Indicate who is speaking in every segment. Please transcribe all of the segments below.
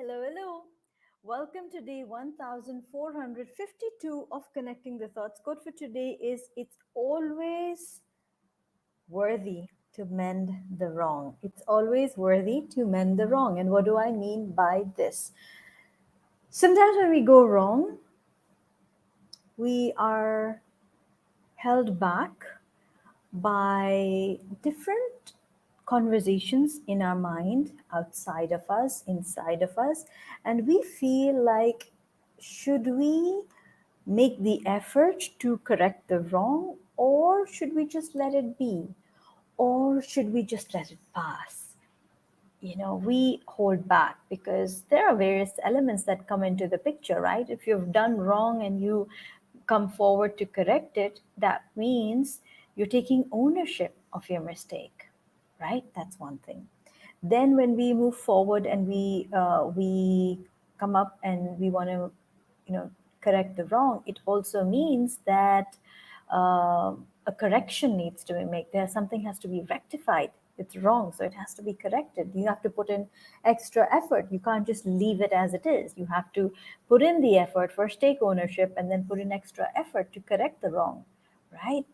Speaker 1: Hello, hello. Welcome to day 1452 of Connecting the Thoughts. Quote for today is It's always worthy to mend the wrong. It's always worthy to mend the wrong. And what do I mean by this? Sometimes when we go wrong, we are held back by different conversations in our mind, outside of us, inside of us, and we feel like, should we make the effort to correct the wrong, or should we just let it be, or should we just let it pass? We hold back because there are various elements that come into the picture, right? If you've done wrong and you come forward to correct it, that means you're taking ownership of your mistake, right? That's one thing. Then when we move forward and we come up and we want to, you know, correct the wrong, it also means that a correction needs to be made. Something has to be rectified. It's wrong, so it has to be corrected. You have to put in extra effort. You can't just leave it as it is. You have to put in the effort, first take ownership, and then put in extra effort to correct the wrong, right?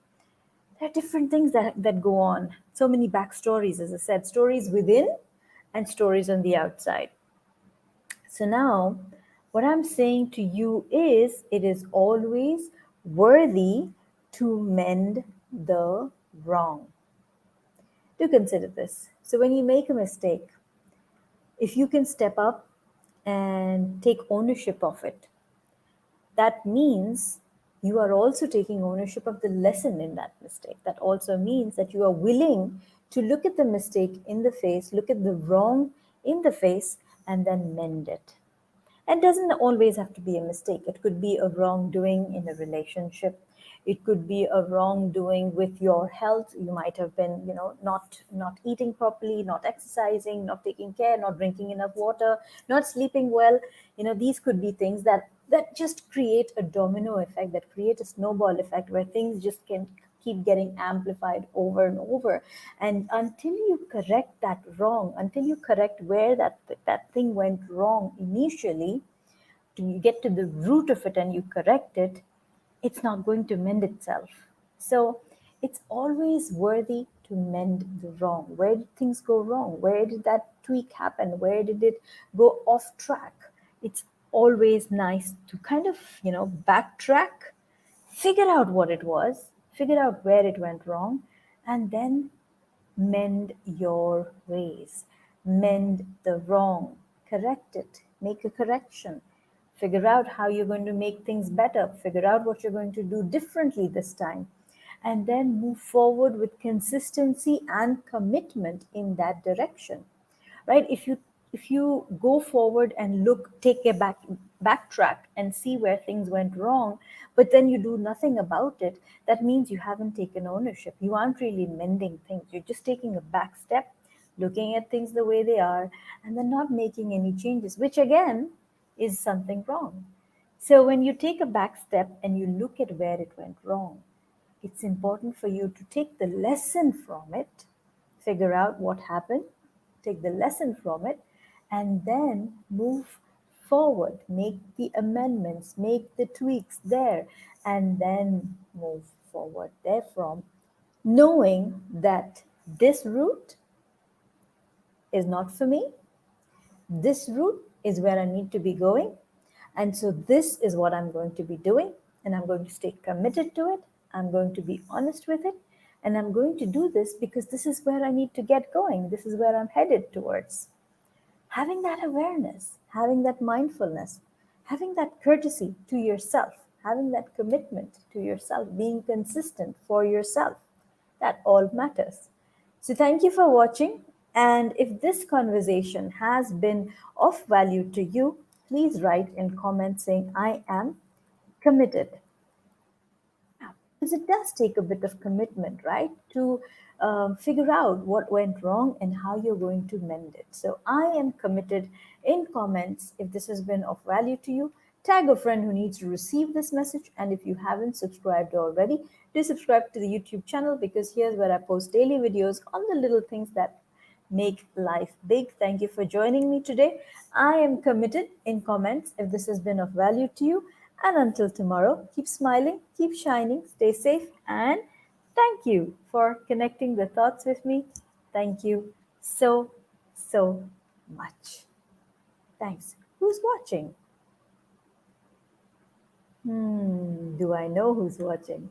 Speaker 1: There are different things that go on. So many backstories, as I said, stories within and stories on the outside. So now, what I'm saying to you is it is always worthy to mend the wrong. Do consider this. So when you make a mistake, if you can step up and take ownership of it, that means you are also taking ownership of the lesson in that mistake. That also means that you are willing to look at the mistake in the face, look at the wrong in the face, and then mend it. It doesn't always have to be a mistake. It could be a wrongdoing in a relationship. It could be a wrongdoing with your health. You might have been, not eating properly, not exercising, not taking care, not drinking enough water, not sleeping well. These could be things that just create a domino effect, that create a snowball effect where things just can keep getting amplified over and over. And until you correct that wrong, until you correct where that thing went wrong initially, you get to the root of it and you correct it, it's not going to mend itself. So it's always worthy to mend the wrong. Where did things go wrong? Where did that tweak happen? Where did it go off track? It's always nice to kind of, backtrack, figure out what it was, figure out where it went wrong, and then mend your ways, mend the wrong, correct it, make a correction, figure out how you're going to make things better, figure out what you're going to do differently this time, and then move forward with consistency and commitment in that direction, right? If you go forward and take a backtrack and see where things went wrong, but then you do nothing about it, that means you haven't taken ownership. You aren't really mending things. You're just taking a back step, looking at things the way they are, and then not making any changes, which again is something wrong. So when you take a back step and you look at where it went wrong, it's important for you to take the lesson from it, figure out what happened, take the lesson from it, and then move forward, make the amendments, make the tweaks there, and then move forward therefrom, knowing that this route is not for me, this route is where I need to be going. And so this is what I'm going to be doing. And I'm going to stay committed to it. I'm going to be honest with it. And I'm going to do this because this is where I need to get going. This is where I'm headed towards. Having that awareness, having that mindfulness, having that courtesy to yourself, having that commitment to yourself, being consistent for yourself, that all matters. So thank you for watching. And if this conversation has been of value to you, please write in comments saying, I am committed. Because it does take a bit of commitment, right? To figure out what went wrong and how you're going to mend it. So I am committed in comments. If this has been of value to you, tag a friend who needs to receive this message. And if you haven't subscribed already, do subscribe to the YouTube channel, because here's where I post daily videos on the little things that make life big. Thank you for joining me today. I am committed in comments if this has been of value to you. And until tomorrow, keep smiling, keep shining, stay safe, and thank you for connecting the thoughts with me. Thank you so, so much. Thanks. Who's watching? Do I know who's watching?